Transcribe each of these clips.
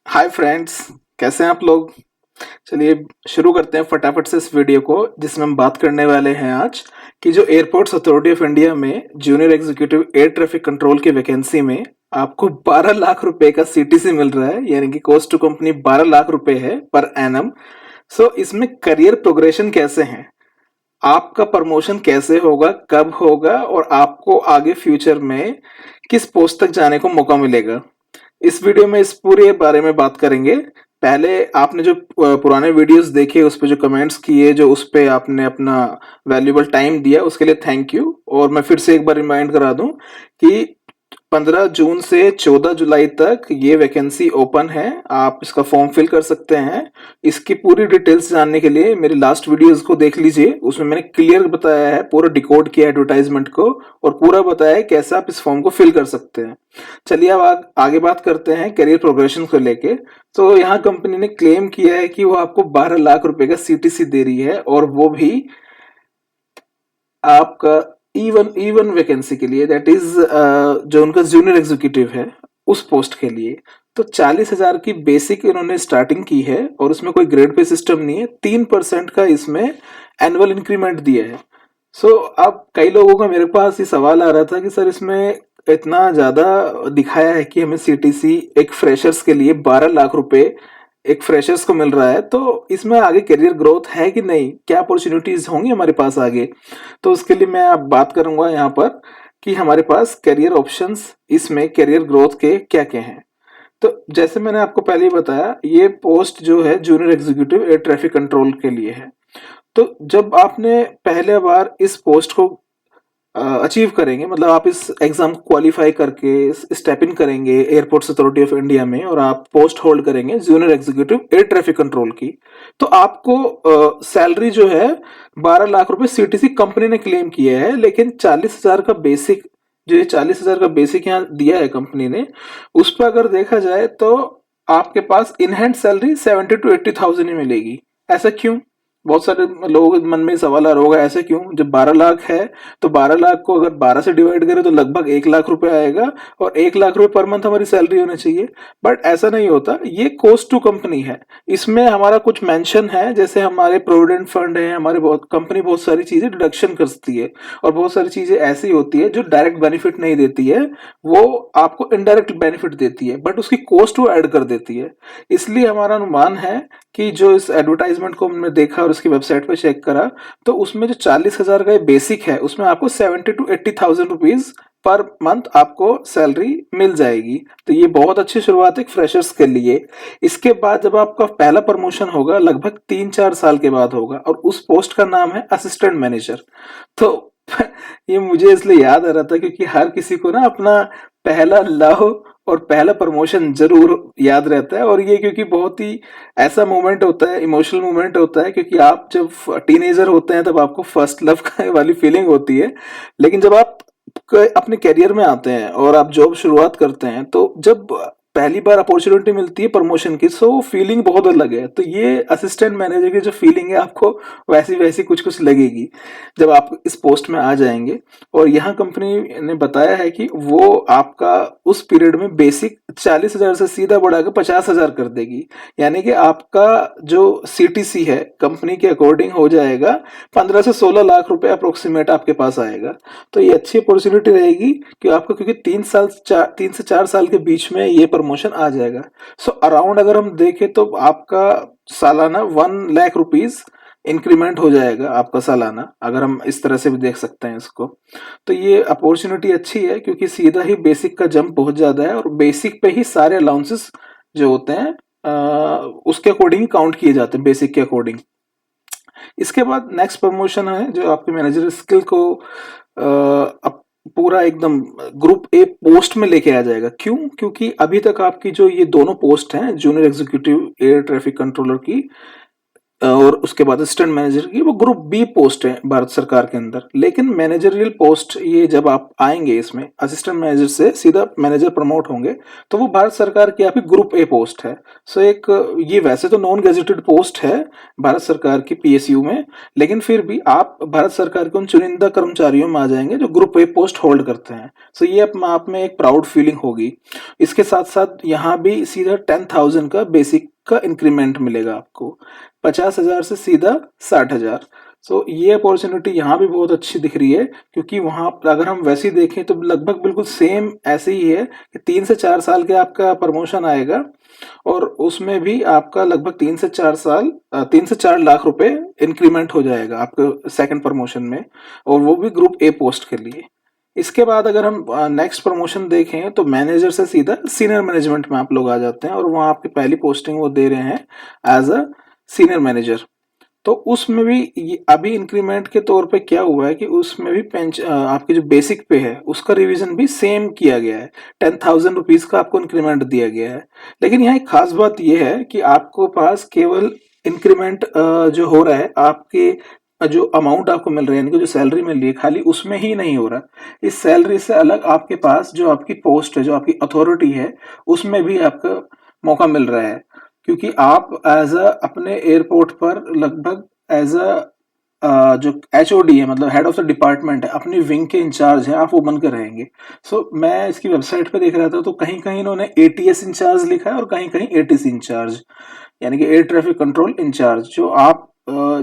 Hi friends, कैसे हैं आप लोग। चलिए शुरू करते हैं फटाफट से इस वीडियो को, जिसमें हम बात करने वाले हैं आज कि जो एयरपोर्ट्स अथॉरिटी ऑफ इंडिया में junior executive air traffic control की वैकेंसी में आपको 12 लाख रुपए का सीटीसी मिल रहा है, यानी कि कॉस्ट टू कंपनी 12 लाख रुपए है पर एनम। सो इसमें करियर प्रोग्रेशन कैसे है, आपका प्रमोशन कैसे होगा, कब होगा और आपको आगे फ्यूचर में किस पोस्ट तक जाने को मौका मिलेगा, इस वीडियो में इस पूरे बारे में बात करेंगे। पहले आपने जो पुराने वीडियोस देखे, उस पे जो कमेंट्स किए, जो उस पे आपने अपना वैल्यूएबल टाइम दिया, उसके लिए थैंक यू। और मैं फिर से एक बार रिमाइंड करा दूं कि 15 जून से 14 जुलाई तक ये वैकेंसी ओपन है, आप इसका फॉर्म फिल कर सकते हैं। इसकी पूरी डिटेल्स जानने के लिए मेरी लास्ट वीडियोस को देख लीजिए, उसमें मैंने क्लियर बताया है, पूरा डिकोड किया एडवर्टाइजमेंट को और पूरा बताया है कैसे आप इस फॉर्म को फिल कर सकते हैं। चलिए अब आगे बात करते हैं करियर प्रोग्रेशन को लेके। तो यहाँ कंपनी ने क्लेम किया है कि वो आपको 12 लाख रुपए का सीटीसी दे रही है, और वो भी आपका इवन वैकेंसी के लिए, दैट इज जो उनका जूनियर एग्जीक्यूटिव है उस पोस्ट के लिए। तो 40,000 की बेसिक इन्होंने स्टार्टिंग की है, और उसमें कोई ग्रेड पे सिस्टम नहीं है। 3% का इसमें एनुअल इंक्रीमेंट दिया है। सो अब कई लोगों का मेरे पास ये सवाल आ रहा था कि सर इसमें इतना ज्यादा दिखाया है कि हमें सीटीसी एक फ्रेशर्स के लिए 12 लाख रुपए एक फ्रेशर्स को मिल रहा है, तो इसमें आगे करियर ग्रोथ है कि नहीं, क्या अपॉर्चुनिटीज होंगी हमारे पास आगे। तो उसके लिए मैं अब बात करूंगा यहाँ पर कि हमारे पास करियर ऑप्शंस, इसमें करियर ग्रोथ के क्या क्या हैं। तो जैसे मैंने आपको पहले ही बताया, ये पोस्ट जो है junior executive air traffic control के लिए है। तो जब आपने पहले बार इस पोस्ट को अचीव करेंगे, मतलब आप इस एग्जाम को क्वालिफाई करके स्टेप इन करेंगे एयरपोर्ट्स अथॉरिटी ऑफ इंडिया में, और आप पोस्ट होल्ड करेंगे junior executive air traffic control की, तो आपको सैलरी जो है 12 लाख रुपए सीटीसी कंपनी ने क्लेम किया है। लेकिन 40,000 का बेसिक, जो ये 40,000 का बेसिक यहाँ दिया है कंपनी ने, उस पर अगर देखा जाए तो आपके पास इन हैंड सैलरी 70 to 80,000 ही मिलेगी। ऐसा क्यों? बहुत सारे लोगों के मन में सवाल आ रहा होगा, ऐसे क्यों? जब 12 लाख है तो 12 लाख को अगर 12 से डिवाइड करें तो लगभग 1 लाख रुपए आएगा, और 1 लाख रुपए पर मंथ हमारी सैलरी होनी चाहिए। बट ऐसा नहीं होता, ये कॉस्ट टू कंपनी है। इसमें हमारा कुछ मेंशन है, जैसे हमारे प्रोविडेंट फंड है, हमारे बहुत कंपनी बहुत सारी चीजें डिडक्शन करती है, और बहुत सारी चीजें ऐसी होती है जो डायरेक्ट बेनिफिट नहीं देती है, वो आपको इनडायरेक्ट बेनिफिट देती है, बट उसकी कॉस्ट वो ऐड कर देती है। इसलिए हमारा अनुमान है कि जो इस एडवर्टाइजमेंट को हमने देखा और उसकी वेबसाइट पे चेक करा, तो उसमें जो 40,000 का बेसिक है, उसमें आपको 70 to 80,000 रुपीज पर मंथ आपको सैलरी मिल जाएगी। तो ये बहुत अच्छी शुरुआत है फ्रेशर्स के लिए। इसके बाद जब आपका पहला प्रमोशन होगा, लगभग 3-4 साल के बाद होगा, और उस पोस्ट का नाम है असिस्टेंट मैनेजर। तो ये मुझे इसलिए याद आ रहा था क्योंकि हर किसी को ना अपना पहला लव और पहला प्रमोशन जरूर याद रहता है, और ये क्योंकि बहुत ही ऐसा मोमेंट होता है, इमोशनल मोमेंट होता है, क्योंकि आप जब टीनेजर होते हैं तब आपको फर्स्ट लव वाली फीलिंग होती है। लेकिन जब आप अपने करियर में आते हैं और आप जॉब शुरुआत करते हैं, तो जब पहली बार अपॉर्चुनिटी मिलती है प्रमोशन की, सो फीलिंग बहुत अलग है। तो ये असिस्टेंट मैनेजर की जो फीलिंग है, आपको वैसी वैसी कुछ कुछ लगेगी जब आप इस पोस्ट में आ जाएंगे। और यहाँ कंपनी ने बताया है कि वो आपका उस पीरियड में बेसिक 40,000 से सीधा बढ़ाकर 50,000 कर देगी, यानी कि आपका जो सीटीसी है कंपनी के अकॉर्डिंग हो जाएगा 15 से 16 लाख रुपए अप्रोक्सीमेट आपके पास आएगा। तो ये अच्छी अपॉर्चुनिटी रहेगी कि आपको, क्योंकि 3 से 4 साल के बीच में ये प्रमोशन आ जाएगा। सो अराउंड अगर हम देखें तो आपका सालाना 1 लाख रुपीज इंक्रीमेंट हो जाएगा आपका सालाना, अगर हम इस तरह से भी देख सकते हैं इसको। तो ये अपॉर्चुनिटी अच्छी है, क्योंकि सीधा ही बेसिक का जंप बहुत ज्यादा है, और बेसिक पे ही सारे अलाउंसेस जो होते हैं उसके अकॉर्डिंग काउंट किए जाते हैं, बेसिक के अकॉर्डिंग। इसके बाद नेक्स्ट प्रमोशन है जो आपके मैनेजर स्किल को पूरा एकदम ग्रुप ए पोस्ट में लेके आ जाएगा। क्यों? क्योंकि अभी तक आपकी जो ये दोनों पोस्ट हैं junior executive air traffic controller की, और उसके बाद असिस्टेंट मैनेजर की वो ग्रुप बी पोस्ट है भारत सरकार के अंदर। लेकिन मैनेजरियल पोस्ट ये जब आप आएंगे इसमें असिस्टेंट मैनेजर से सीधा मैनेजर प्रमोट होंगे तो वो भारत सरकार की आपकी ग्रुप ए पोस्ट है। सो एक ये वैसे तो नॉन गेजेटेड पोस्ट है भारत सरकार की पीएसयू में, लेकिन फिर भी आप भारत सरकार के उन चुनिंदा कर्मचारियों में आ जाएंगे जो ग्रुप ए पोस्ट होल्ड करते हैं। सो ये अपने आप में एक प्राउड फीलिंग होगी। इसके साथ साथ यहाँ भी सीधा 10,000 का बेसिक का इंक्रीमेंट मिलेगा आपको, 50,000 से सीधा 60,000। सो ये अपॉर्चुनिटी यहाँ भी बहुत अच्छी दिख रही है, क्योंकि वहाँ अगर हम वैसे ही देखें तो लगभग बिल्कुल सेम ऐसे ही है कि 3 से 4 साल के आपका प्रमोशन आएगा और उसमें भी आपका लगभग 3 से 4 साल 3 से 4 लाख रुपए इंक्रीमेंट हो जाएगा आपके सेकंड प्रमोशन में, और वो भी ग्रुप ए पोस्ट के लिए। इसके बाद अगर हम नेक्स्ट प्रमोशन देखें तो मैनेजर से सीधा सीनियर मैनेजमेंट में आप लोग आ जाते हैं, और वहाँ आपकी पहली पोस्टिंग वो दे रहे हैं एज अ सीनियर मैनेजर। तो उसमें भी अभी इंक्रीमेंट के तौर पे क्या हुआ है कि उसमें भी आपकी जो बेसिक पे है उसका रिवीजन भी सेम किया गया है, 10,000 रुपीज का आपको इंक्रीमेंट दिया गया है। लेकिन यहाँ एक खास बात यह है कि आपको पास केवल इंक्रीमेंट जो हो रहा है आपके जो अमाउंट आपको मिल रहा है यानी कि जो सैलरी मिल रही है खाली उसमें ही नहीं हो रहा, इस सैलरी से अलग आपके पास जो आपकी पोस्ट है जो आपकी अथॉरिटी है उसमें भी आपका मौका मिल रहा है। क्योंकि आप एज अ अपने एयरपोर्ट पर लगभग एज अ जो एचओडी है मतलब हेड ऑफ द डिपार्टमेंट है अपनी विंग के इंचार्ज हैं आप वो बनकर रहेंगे। सो मैं इसकी वेबसाइट पे देख रहा था तो कहीं कहीं इन्होंने एटीएस इंचार्ज लिखा है और कहीं कहीं एटीसी इंचार्ज यानी कि एयर ट्रैफिक कंट्रोल इंचार्ज। जो आप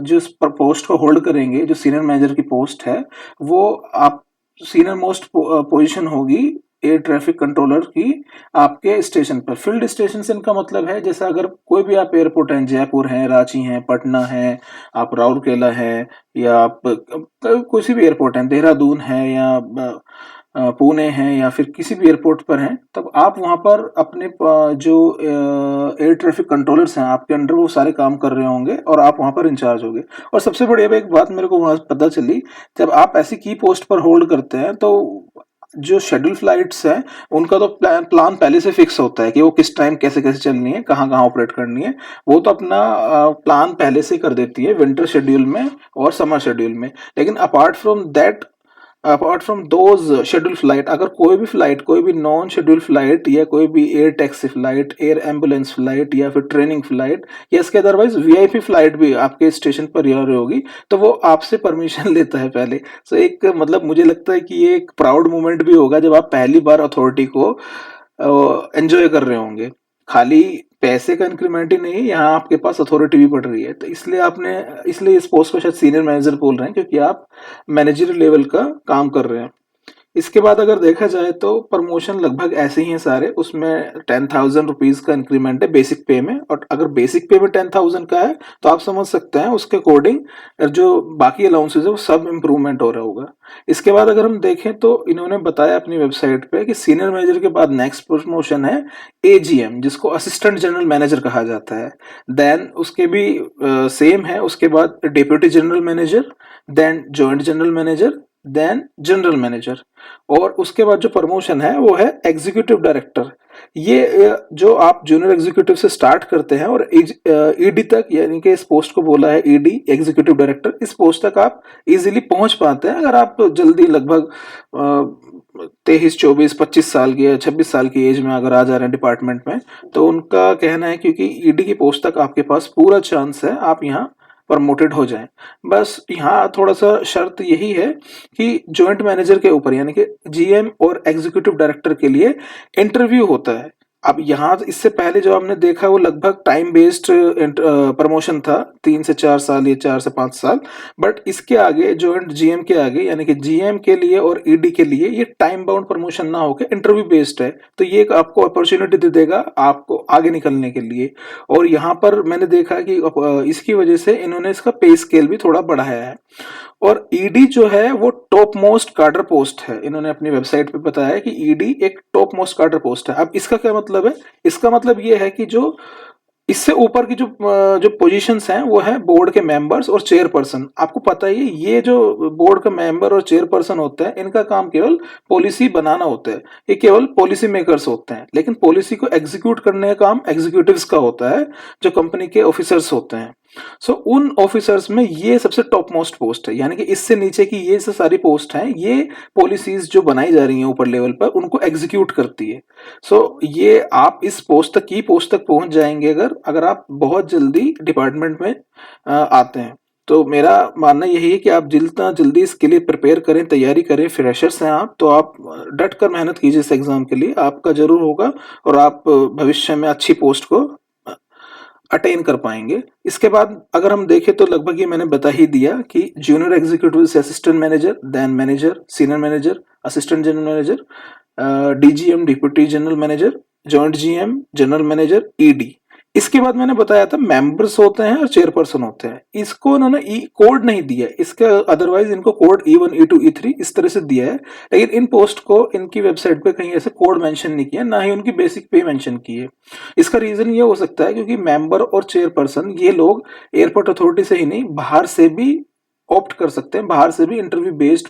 जिस पोस्ट को होल्ड करेंगे जो सीनियर मैनेजर की पोस्ट है वो आप सीनियर मोस्ट पोजीशन होगी एयर ट्रैफिक कंट्रोलर की आपके स्टेशन पर। फील्ड स्टेशन से इनका मतलब है जैसे अगर कोई भी आप एयरपोर्ट हैं जयपुर हैं रांची हैं पटना है आप राउरकेला है या आप कोई भी एयरपोर्ट है देहरादून है या पुणे है या फिर किसी भी एयरपोर्ट पर हैं तब आप वहां पर अपने जो एयर ट्रैफिक कंट्रोलर्स हैं आपके अंडर वो सारे काम कर रहे होंगे और आप वहां पर इंचार्ज होंगे। और सबसे बड़ी अब एक बात मेरे को वहां पता चली, जब आप ऐसी की पोस्ट पर होल्ड करते हैं तो जो शेड्यूल फ्लाइट्स हैं उनका तो प्लान पहले से फिक्स होता है कि वो किस टाइम कैसे कैसे चलनी है कहाँ कहाँ ऑपरेट करनी है। वो तो अपना प्लान पहले से कर देती है विंटर शेड्यूल में और समर शेड्यूल में। लेकिन apart from those schedule flight अगर कोई भी फ्लाइट कोई भी नॉन शेड्यूल फ्लाइट या कोई भी air taxi flight air ambulance flight या फिर ट्रेनिंग फ्लाइट या इसके अदरवाइज वीआईपी फ्लाइट भी आपके स्टेशन पर आ रही होगी तो वो आपसे परमिशन लेता है पहले। सो एक मतलब मुझे लगता है कि ये एक प्राउड मोमेंट भी होगा जब आप पहली बार अथॉरिटी को एंजॉय कर रहे होंगे। खाली पैसे का इंक्रीमेंट ही नहीं यहाँ आपके पास अथॉरिटी भी बढ़ रही है। तो इसलिए इस पोस्ट को शायद सीनियर मैनेजर बोल रहे हैं क्योंकि आप मैनेजर लेवल का काम कर रहे हैं। इसके बाद अगर देखा जाए तो प्रमोशन लगभग ऐसे ही हैं सारे, उसमें 10,000 रुपीज का इंक्रीमेंट है बेसिक पे में। और अगर बेसिक पे में 10,000 का है तो आप समझ सकते हैं उसके अकॉर्डिंग जो बाकी अलाउंसेज है वो सब इम्प्रूवमेंट हो रहा होगा। इसके बाद अगर हम देखें तो इन्होंने बताया अपनी वेबसाइट पे कि सीनियर मैनेजर के बाद नेक्स्ट प्रमोशन है एजीएम जिसको असिस्टेंट जनरल मैनेजर कहा जाता है। देन उसके भी सेम है, उसके बाद deputy general manager, then joint general manager, then general manager, और उसके बाद जो प्रमोशन है वो है एग्जीक्यूटिव डायरेक्टर। ये जो आप जूनियर एग्जीक्यूटिव से स्टार्ट करते हैं और ईडी तक यानी कि इस पोस्ट को बोला है ईडी एग्जीक्यूटिव डायरेक्टर, इस पोस्ट तक आप इजीली पहुंच पाते हैं अगर आप जल्दी लगभग 23, 24, 25 साल की या 26 साल की एज में अगर आ जा रहे हैं डिपार्टमेंट में। तो उनका कहना है क्योंकि ईडी की पोस्ट तक आपके पास पूरा चांस है आप यहाँ प्रमोटेड हो जाएं। बस यहाँ थोड़ा सा शर्त यही है कि जॉइंट मैनेजर के ऊपर यानी कि जीएम और एग्जीक्यूटिव डायरेक्टर के लिए इंटरव्यू होता है। अब यहाँ इससे पहले जो हमने देखा वो लगभग टाइम बेस्ड प्रमोशन था, 3 से 4 साल या 4 से 5 साल। बट इसके आगे जॉइंट जीएम के आगे यानी कि जीएम के लिए और ईडी के लिए ये टाइम बाउंड प्रमोशन ना होकर इंटरव्यू बेस्ड है। तो ये एक आपको अपॉर्चुनिटी दे देगा आपको आगे निकलने के लिए। और यहाँ पर मैंने देखा कि इसकी वजह से इन्होंने इसका पे स्केल भी थोड़ा बढ़ाया है। और ईडी जो है वो टॉप मोस्ट कार्डर पोस्ट है, इन्होंने अपनी वेबसाइट पे बताया कि ईडी एक टॉप मोस्ट कार्डर पोस्ट है। अब इसका क्या मतलब है? इसका मतलब ये है कि जो इससे ऊपर की जो पोजीशंस हैं वो है बोर्ड के मेंबर्स और चेयरपर्सन। आपको पता ही है ये जो बोर्ड का मेंबर और चेयरपर्सन होते हैं इनका काम केवल पॉलिसी बनाना होता है, ये केवल पॉलिसी मेकर्स होते हैं। लेकिन पॉलिसी को एग्जीक्यूट करने का काम एग्जीक्यूटिव्स का होता है जो कंपनी के ऑफिसर्स होते हैं। सो उन ऑफिसर्स में ये सबसे टॉप मोस्ट पोस्ट है, यानी कि इससे नीचे की ये से सारी पोस्ट हैं, ये पॉलिसीज जो बनाई जा रही हैं ऊपर लेवल पर उनको एग्जीक्यूट करती है। सो ये आप इस पोस्ट तक पहुंच जाएंगे अगर अगर आप बहुत जल्दी डिपार्टमेंट में आते हैं। तो मेरा मानना यही है कि आप जितना जल्दी इसके लिए प्रिपेयर करें, तैयारी करें, फ्रेशर्स हैं आप तो आप डट कर मेहनत कीजिए इस एग्जाम के लिए, आपका जरूर होगा और आप भविष्य में अच्छी पोस्ट को अटेन कर पाएंगे। इसके बाद अगर हम देखें तो लगभग ये मैंने बता ही दिया कि जूनियर एग्जीक्यूटिव से assistant manager, then manager, senior manager, assistant general manager, DGM deputy general manager, joint GM, general manager, ED. इसके बाद मैंने बताया था मेंबर्स होते हैं और चेयरपर्सन होते हैं। इसको उन्होंने ई कोड नहीं दिया, इसका अदरवाइज इनको कोड E1 E2 E3 इस तरह से दिया है, लेकिन इन पोस्ट को इनकी वेबसाइट पे कहीं ऐसे कोड मेंशन नहीं किया, ना ही उनकी बेसिक पे मेंशन की है। इसका रीजन ये हो सकता है क्योंकि मेंबर और चेयरपर्सन ये लोग एयरपोर्ट अथॉरिटी से ही नहीं बाहर से भी ऑप्ट कर सकते हैं, बाहर से भी इंटरव्यू बेस्ड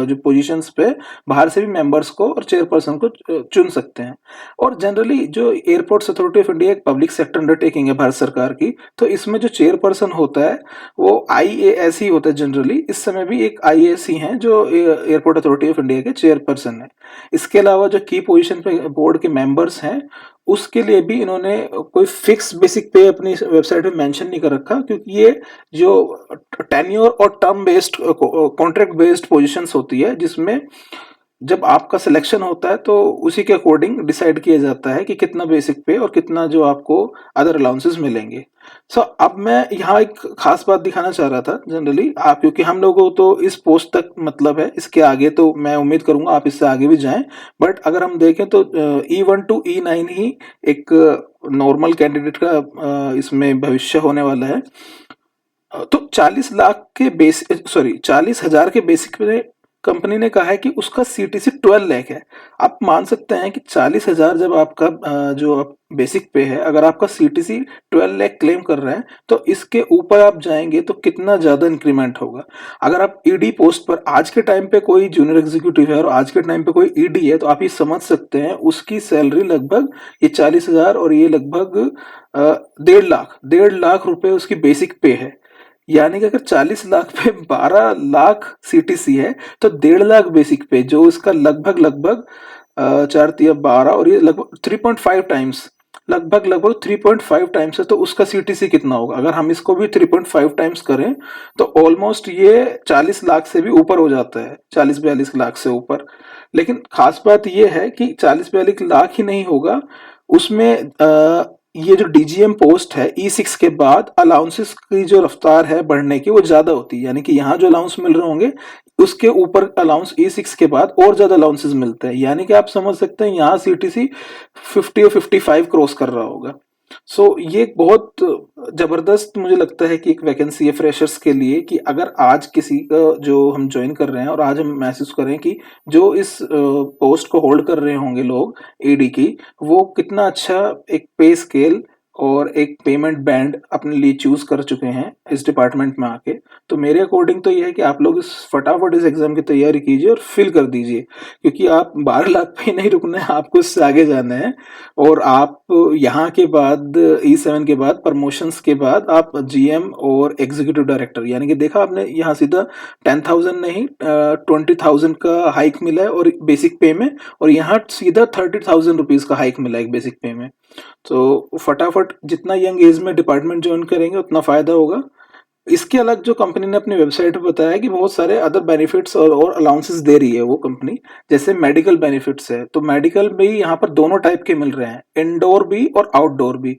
जो पोजीशंस पे बाहर से भी मेंबर्स को और चेयरपर्सन को चुन सकते हैं। और जनरली जो एयरपोर्ट्स अथॉरिटी ऑफ इंडिया एक पब्लिक सेक्टर अंडरटेकिंग है भारत सरकार की, तो इसमें जो चेयरपर्सन होता है वो आईएएस ही होता है जनरली। इस समय भी एक आईएएस ही हैं जो एयरपोर्ट अथॉरिटी ऑफ इंडिया के चेयरपर्सन है। इसके अलावा जो की पोजीशन पे बोर्ड के मेंबर्स हैं उसके लिए भी इन्होंने कोई फिक्स बेसिक पे अपनी वेबसाइट पे मेंशन नहीं कर रखा, क्योंकि ये जो टेन्योर और term based contract based positions होती है जिसमें जब आपका सिलेक्शन होता है तो उसी के अकॉर्डिंग डिसाइड किया जाता है कि कितना बेसिक पे और कितना जो आपको अदर अलाउंसेस मिलेंगे। सो अब मैं यहाँ एक खास बात दिखाना चाह रहा था जनरली आप, क्योंकि हम लोगों को तो इस पोस्ट तक मतलब है, इसके आगे तो मैं उम्मीद करूंगा आप इससे आगे भी जाएं। बट अगर हम देखें तो E1 to E9 ही एक नॉर्मल कैंडिडेट का इसमें भविष्य होने वाला है। तो 40 लाख के बेसिक, सॉरी 40,000 के बेसिक में कंपनी ने कहा है कि उसका सीटीसी 12 लाख है। आप मान सकते हैं कि 40,000 जब आपका जो बेसिक पे है, अगर आपका सीटीसी 12 लाख क्लेम कर रहे हैं तो इसके ऊपर आप जाएंगे तो कितना ज्यादा इंक्रीमेंट होगा। अगर आप ईडी पोस्ट पर आज के टाइम पे कोई जूनियर एग्जीक्यूटिव है और आज के टाइम पे कोई ईडी है तो आप ये समझ सकते हैं उसकी सैलरी लगभग ये 40,000 और ये लगभग 1.5 लाख रुपए उसकी बेसिक पे है। यानी कि अगर 40 लाख पे 12 लाख सीटीसी है तो 1.5 लाख बेसिक पे, जो इसका लगभग लगभग 4 तिया 12 और ये लगभग 3.5 टाइम्स, लगभग 3.5 टाइम्स है। तो उसका सीटीसी कितना होगा, अगर हम इसको भी 3.5 टाइम्स करें तो ऑलमोस्ट ये 40 लाख से भी ऊपर हो जाता है, 40-42 लाख से ऊपर। लेकिन खास बात ये है कि 40-42 लाख ही नहीं होगा उसमें ये जो डीजीएम पोस्ट है E6 के बाद अलाउंसेस की जो रफ्तार है बढ़ने की वो ज्यादा होती है, यानी कि यहाँ जो अलाउंस मिल रहे होंगे उसके ऊपर अलाउंस E6 के बाद और ज्यादा अलाउंसेस मिलते हैं। यानी कि आप समझ सकते हैं यहाँ सीटीसी 50 और 55 क्रॉस कर रहा होगा। सो ये एक बहुत जबरदस्त मुझे लगता है कि एक वैकेंसी है फ्रेशर्स के लिए, कि अगर आज किसी का जो हम ज्वाइन कर रहे हैं और आज हम महसूस करें कि जो इस पोस्ट को होल्ड कर रहे होंगे लोग ईडी की, वो कितना अच्छा एक पे स्केल और एक पेमेंट बैंड अपने लिए चूज कर चुके हैं इस डिपार्टमेंट में आके। तो मेरे अकॉर्डिंग तो ये है कि आप लोग इस फटाफट इस एग्जाम की तैयारी कीजिए और फिल कर दीजिए, क्योंकि आप 12 लाख पे नहीं रुकना है, आपको इससे आगे जाना है। और आप यहाँ के बाद E7 के बाद प्रमोशंस के बाद आप जीएम और एग्जीक्यूटिव डायरेक्टर, यानी कि देखा आपने यहाँ सीधा 10,000 नहीं 20,000 का हाइक मिला है और बेसिक पे में, और यहाँ सीधा 30,000 रुपीज का हाइक मिला है बेसिक पे में। तो फटाफट जितना यंग एज में डिपार्टमेंट ज्वाइन करेंगे उतना फायदा होगा। इसके अलग जो कंपनी ने अपनी वेबसाइट पर बताया कि बहुत सारे अदर बेनिफिट्स और अलाउंसेस दे रही है वो कंपनी, जैसे मेडिकल बेनिफिट्स है। तो मेडिकल भी यहाँ पर दोनों टाइप के मिल रहे हैं, इंडोर भी और आउटडोर भी।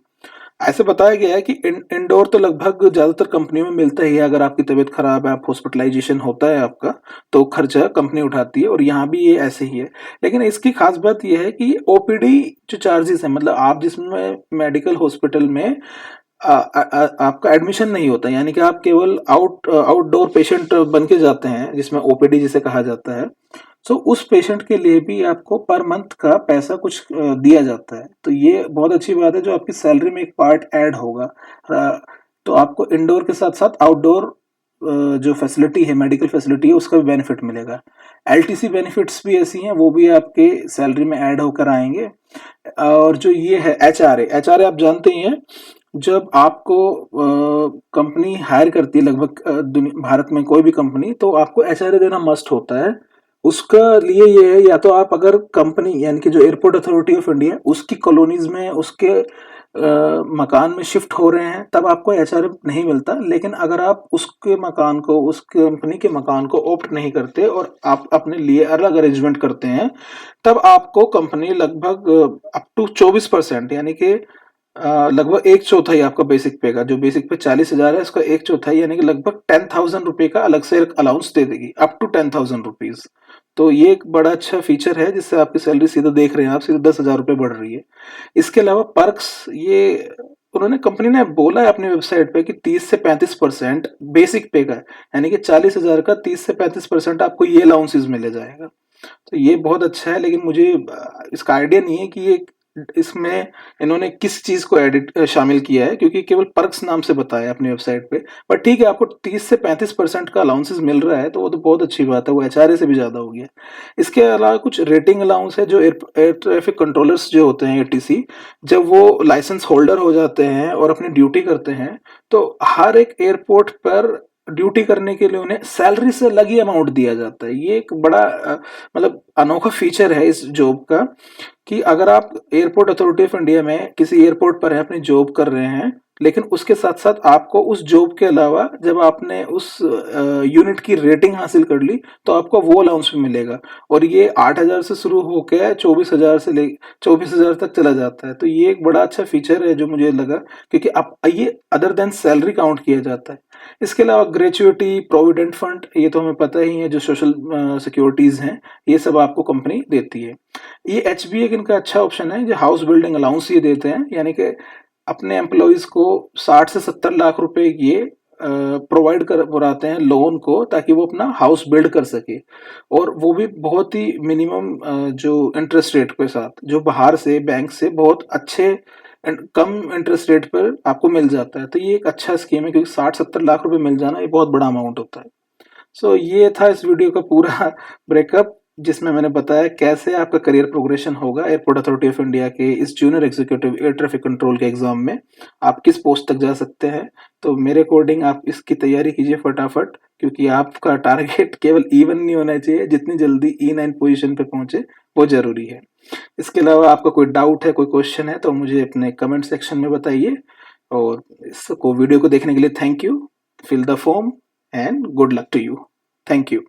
ऐसे बताया गया है कि इंडोर तो लगभग ज्यादातर कंपनियों में मिलता ही है, अगर आपकी तबीयत खराब है, आप हॉस्पिटलाइजेशन होता है आपका, तो खर्चा कंपनी उठाती है, और यहाँ भी ये ऐसे ही है। लेकिन इसकी खास बात यह है कि ओपीडी जो चार्जेस है, मतलब आप जिसमें मेडिकल हॉस्पिटल में आपका एडमिशन नहीं होता, यानी कि आप केवल आउटडोर पेशेंट बन के जाते हैं जिसमें ओपीडी जिसे कहा जाता है। सो उस पेशेंट के लिए भी आपको पर मंथ का पैसा कुछ दिया जाता है। तो ये बहुत अच्छी बात है, जो आपकी सैलरी में एक पार्ट ऐड होगा। तो आपको इंडोर के साथ साथ आउटडोर जो फैसिलिटी है, मेडिकल फैसिलिटी है, उसका भी बेनिफिट मिलेगा। एलटीसी बेनिफिट्स भी ऐसी हैं, वो भी आपके सैलरी में ऐड होकर आएंगे। और जो ये है एचआरए, एचआरए आप जानते ही हैं, जब आपको कंपनी हायर करती है लगभग भारत में कोई भी कंपनी, तो आपको एचआरए देना मस्ट होता है। उसका लिए ये है, या तो आप अगर कंपनी यानी कि जो एयरपोर्ट अथॉरिटी ऑफ इंडिया उसकी कॉलोनीज में उसके मकान में शिफ्ट हो रहे हैं, तब आपको एचआरए नहीं मिलता। लेकिन अगर आप उसके मकान को, उस कंपनी के मकान को ऑप्ट नहीं करते और आप अपने लिए अलग अरेंजमेंट करते हैं, तब आपको कंपनी लगभग अप टू 24% यानी कि लगभग एक चौथाई आपका बेसिक पे का, जो बेसिक पे 40,000 है, उसका एक चौथाई यानी कि लगभग 10,000 रुपए का अलग से अलाउंस दे देगी, अप टू 10,000 रुपीज। तो ये एक बड़ा अच्छा फीचर है, जिससे आपकी सैलरी सीधा देख रहे हैं आप, सीधे 10,000 रुपए बढ़ रही है। इसके अलावा पर्क्स, ये उन्होंने कंपनी ने बोला है अपनी वेबसाइट पे कि 30 से 35% बेसिक पे का है, यानी कि 40,000 का 30 से 35% आपको ये अलाउंसेस मिले जाएगा। तो ये बहुत अच्छा है, लेकिन मुझे इसका आइडिया नहीं है कि ये इसमें इन्होंने किस चीज को एडिट शामिल किया है, क्योंकि केवल पर्क्स नाम से बताया है अपनी वेबसाइट पे। पर ठीक है, आपको 30 से 35% का अलाउंसेस मिल रहा है, तो वो तो बहुत अच्छी बात है, वो एचआरए से भी ज्यादा हो गया। इसके अलावा कुछ रेटिंग अलाउंस है, जो एयर ट्रैफिक कंट्रोलर्स जो होते हैं, एटीसी, जब वो लाइसेंस होल्डर हो जाते हैं और अपनी ड्यूटी करते हैं, तो हर एक एयरपोर्ट पर ड्यूटी करने के लिए उन्हें सैलरी से अलग ही अमाउंट दिया जाता है। ये एक बड़ा मतलब अनोखा फीचर है इस जॉब का, कि अगर आप एयरपोर्ट अथॉरिटी ऑफ इंडिया में किसी एयरपोर्ट पर हैं, अपनी जॉब कर रहे हैं, लेकिन उसके साथ साथ आपको उस जॉब के अलावा जब आपने उस यूनिट की रेटिंग हासिल कर ली, तो आपको वो अलाउंस भी मिलेगा। और ये 8,000 से शुरू होकर 24,000 से ले 24,000 तक चला जाता है। तो ये एक बड़ा अच्छा फीचर है जो मुझे लगा, क्योंकि अब ये अदर देन सैलरी काउंट किया जाता है। इसके अलावा ग्रेचुइटी, प्रोविडेंट फंड, ये तो हमें पता ही है, जो सोशल सिक्योरिटीज हैं, ये सब आपको कंपनी देती है। ये एचबीए एक इनका अच्छा ऑप्शन है, जो हाउस बिल्डिंग अलाउंस ये देते हैं, यानी कि अपने एम्प्लॉयज को 60 से 70 लाख रुपए ये प्रोवाइड कर कराते हैं लोन को, ताकि वो अपना हाउस बिल्ड कर सके। और वो भी बहुत ही मिनिमम जो इंटरेस्ट रेट के साथ, जो बाहर से बैंक से बहुत अच्छे कम इंटरेस्ट रेट पर आपको मिल जाता है। तो ये एक अच्छा स्कीम है, क्योंकि 60-70 लाख रुपए मिल जाना ये बहुत बड़ा अमाउंट होता है। सो ये था इस वीडियो का पूरा ब्रेकअप, जिसमें मैंने बताया कैसे आपका करियर प्रोग्रेशन होगा एयरपोर्ट अथॉरिटी ऑफ इंडिया के इस junior executive air traffic control के एग्जाम में, आप किस पोस्ट तक जा सकते हैं। तो मेरे अकॉर्डिंग आप इसकी तैयारी कीजिए फटाफट, क्योंकि आपका टारगेट केवल E1 नहीं होना चाहिए, जितनी जल्दी E9 पोजीशन पे पहुंचे वो जरूरी है। इसके अलावा आपका कोई डाउट है, कोई क्वेश्चन है, तो मुझे अपने कमेंट सेक्शन में बताइए। और इसको वीडियो को देखने के लिए thank you. Fill the form and good luck to you. Thank you.